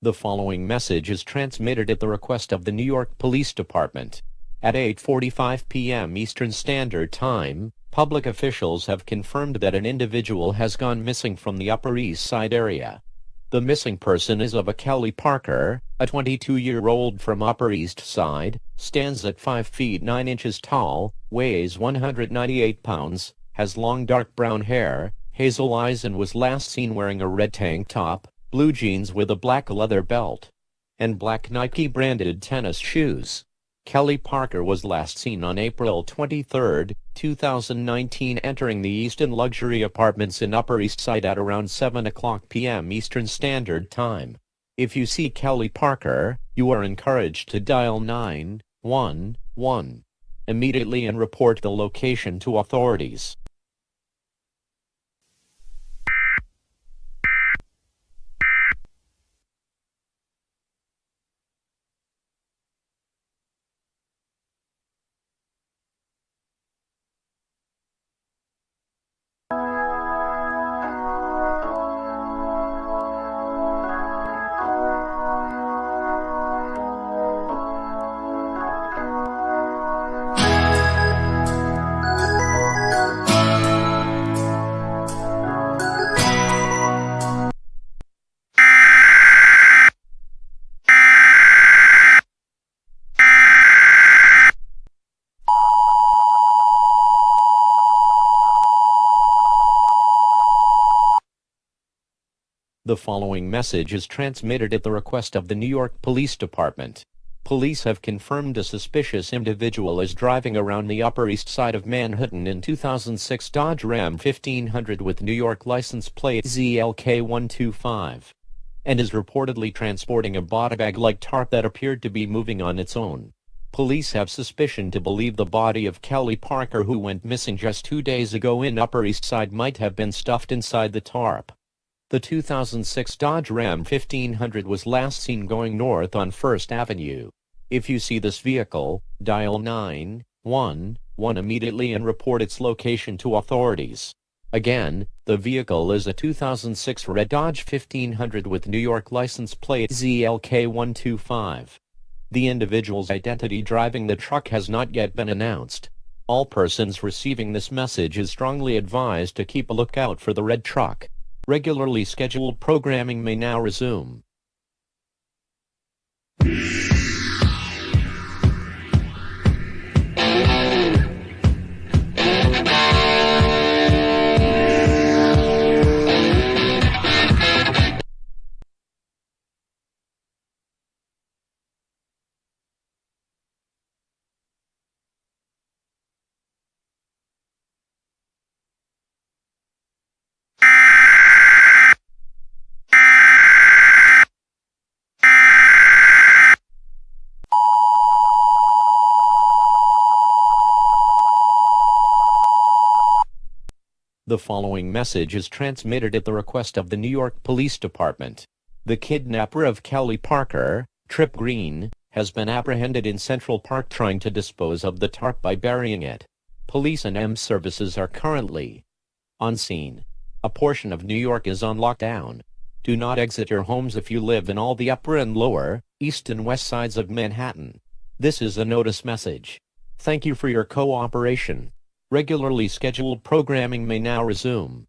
The following message is transmitted at the request of the New York Police Department. At 8:45 p.m. Eastern Standard Time, public officials have confirmed that an individual has gone missing from the Upper East Side area. The missing person is of a Kelly Parker, a 22-year-old from Upper East Side, stands at 5 feet 9 inches tall, weighs 198 pounds, has long dark brown hair, hazel eyes, and was last seen wearing a red tank top, blue jeans with a black leather belt, and black Nike-branded tennis shoes. Kelly Parker was last seen on April 23, 2019 entering the Easton Luxury Apartments in Upper East Side at around 7 o'clock p.m. Eastern Standard Time. If you see Kelly Parker, you are encouraged to dial 911 immediately and report the location to authorities. The following message is transmitted at the request of the New York Police Department. Police have confirmed a suspicious individual is driving around the Upper East Side of Manhattan in 2006 Dodge Ram 1500 with New York license plate ZLK125, and is reportedly transporting a body bag-like tarp that appeared to be moving on its own. Police have suspicion to believe the body of Kelly Parker, who went missing just 2 days ago in Upper East Side, might have been stuffed inside the tarp. The 2006 Dodge Ram 1500 was last seen going north on 1st Avenue. If you see this vehicle, dial 911 immediately and report its location to authorities. Again, the vehicle is a 2006 red Dodge 1500 with New York license plate ZLK125. The individual's identity driving the truck has not yet been announced. All persons receiving this message is strongly advised to keep a lookout for the red truck. Regularly scheduled programming may now resume. The following message is transmitted at the request of the New York Police Department. The kidnapper of Kelly Parker, Trip Green, has been apprehended in Central Park trying to dispose of the tarp by burying it. Police and EMS services are currently on scene. A portion of New York is on lockdown. Do not exit your homes if you live in all the upper and lower, east and west sides of Manhattan. This is a notice message. Thank you for your cooperation. Regularly scheduled programming may now resume.